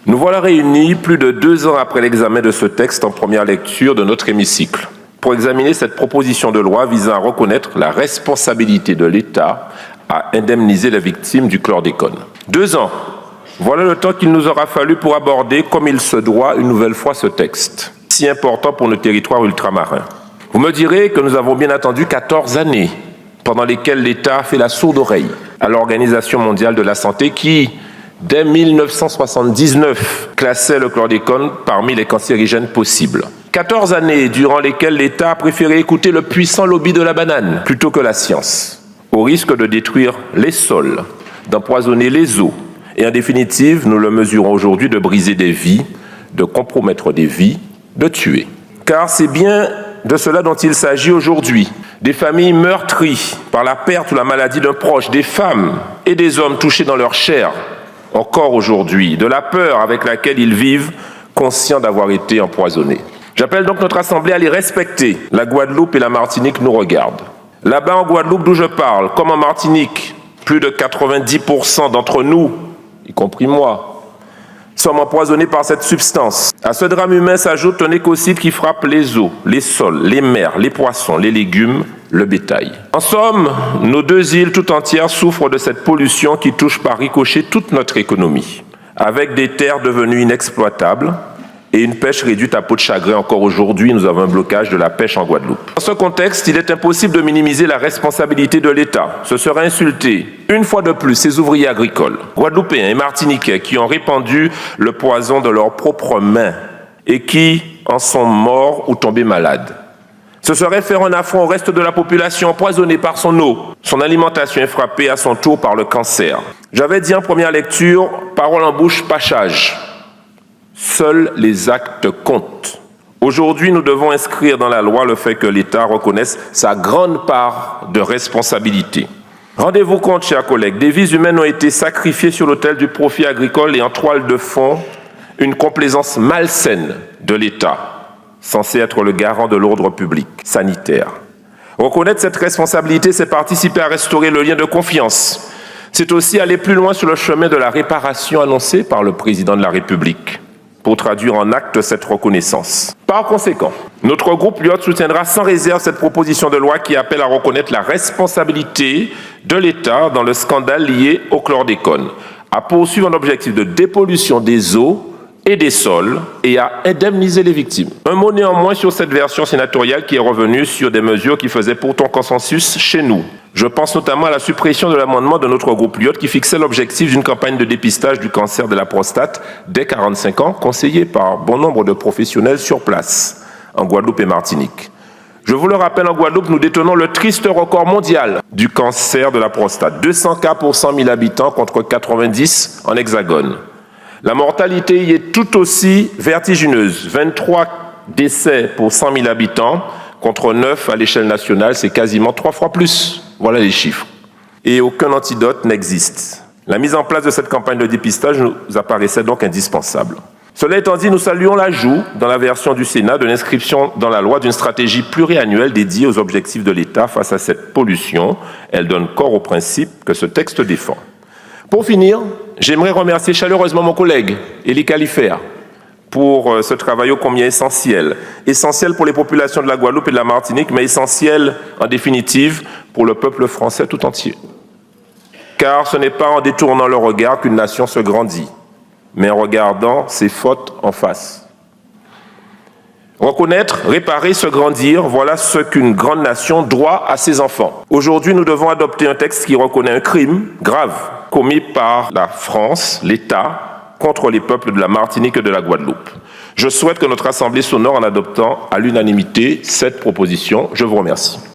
Nous voilà réunis plus de 2 ans après l'examen de ce texte en première lecture de notre hémicycle pour examiner cette proposition de loi visant à reconnaître la responsabilité de l'État à indemniser les victimes du chlordécone. 2 ans, voilà le temps qu'il nous aura fallu pour aborder comme il se doit une nouvelle fois ce texte, si important pour nos territoires ultramarins. Vous me direz que nous avons bien attendu 14 années pendant lesquelles l'État a fait la sourde oreille à l'Organisation mondiale de la santé qui, dès 1979, classait le chlordécone parmi les cancérigènes possibles. 14 années durant lesquelles l'État a préféré écouter le puissant lobby de la banane plutôt que la science, au risque de détruire les sols, d'empoisonner les eaux et en définitive, nous le mesurons aujourd'hui, de briser des vies, de compromettre des vies, de tuer. Car c'est bien de cela dont il s'agit aujourd'hui. Des familles meurtries par la perte ou la maladie d'un proche, des femmes et des hommes touchés dans leur chair, encore aujourd'hui, de la peur avec laquelle ils vivent, conscients d'avoir été empoisonnés. J'appelle donc notre Assemblée à les respecter. La Guadeloupe et la Martinique nous regardent. Là-bas en Guadeloupe d'où je parle, comme en Martinique, plus de 90% d'entre nous, y compris moi, sommes empoisonnés par cette substance. À ce drame humain s'ajoute un écocide qui frappe les eaux, les sols, les mers, les poissons, les légumes, le bétail. En somme, nos 2 îles tout entières souffrent de cette pollution qui touche par ricochet toute notre économie, avec des terres devenues inexploitables et une pêche réduite à peau de chagrin. Encore aujourd'hui, nous avons un blocage de la pêche en Guadeloupe. Dans ce contexte, il est impossible de minimiser la responsabilité de l'État. Ce serait insulter, une fois de plus, ces ouvriers agricoles, guadeloupéens et martiniquais qui ont répandu le poison de leurs propres mains et qui en sont morts ou tombés malades. Ce serait faire un affront au reste de la population empoisonnée par son eau. Son alimentation est frappée à son tour par le cancer. J'avais dit en première lecture, parole en bouche, pachage. Seuls les actes comptent. Aujourd'hui, nous devons inscrire dans la loi le fait que l'État reconnaisse sa grande part de responsabilité. Rendez-vous compte, chers collègues, des vies humaines ont été sacrifiées sur l'autel du profit agricole et en toile de fond, une complaisance malsaine de l'État, censé être le garant de l'ordre public sanitaire. Reconnaître cette responsabilité, c'est participer à restaurer le lien de confiance. C'est aussi aller plus loin sur le chemin de la réparation annoncée par le président de la République, pour traduire en acte cette reconnaissance. Par conséquent, notre groupe LIOT soutiendra sans réserve cette proposition de loi qui appelle à reconnaître la responsabilité de l'État dans le scandale lié au chlordécone, à poursuivre un objectif de dépollution des eaux et des sols et à indemniser les victimes. Un mot néanmoins sur cette version sénatoriale qui est revenue sur des mesures qui faisaient pourtant consensus chez nous. Je pense notamment à la suppression de l'amendement de notre groupe LIOT qui fixait l'objectif d'une campagne de dépistage du cancer de la prostate dès 45 ans, conseillée par bon nombre de professionnels sur place, en Guadeloupe et Martinique. Je vous le rappelle, en Guadeloupe, nous détenons le triste record mondial du cancer de la prostate. 200 cas pour 100 000 habitants contre 90 en hexagone. La mortalité y est tout aussi vertigineuse. 23 décès pour 100 000 habitants contre 9 à l'échelle nationale, c'est quasiment 3 fois plus. Voilà les chiffres. Et aucun antidote n'existe. La mise en place de cette campagne de dépistage nous apparaissait donc indispensable. Cela étant dit, nous saluons l'ajout, dans la version du Sénat, de l'inscription dans la loi d'une stratégie pluriannuelle dédiée aux objectifs de l'État face à cette pollution. Elle donne corps aux principes que ce texte défend. Pour finir, j'aimerais remercier chaleureusement mon collègue, Élie Califère, pour ce travail ô combien essentiel. Essentiel pour les populations de la Guadeloupe et de la Martinique, mais essentiel, en définitive, pour le peuple français tout entier. Car ce n'est pas en détournant le regard qu'une nation se grandit, mais en regardant ses fautes en face. Reconnaître, réparer, se grandir, voilà ce qu'une grande nation doit à ses enfants. Aujourd'hui, nous devons adopter un texte qui reconnaît un crime grave commis par la France, l'État, contre les peuples de la Martinique et de la Guadeloupe. Je souhaite que notre Assemblée s'honore en adoptant à l'unanimité cette proposition. Je vous remercie.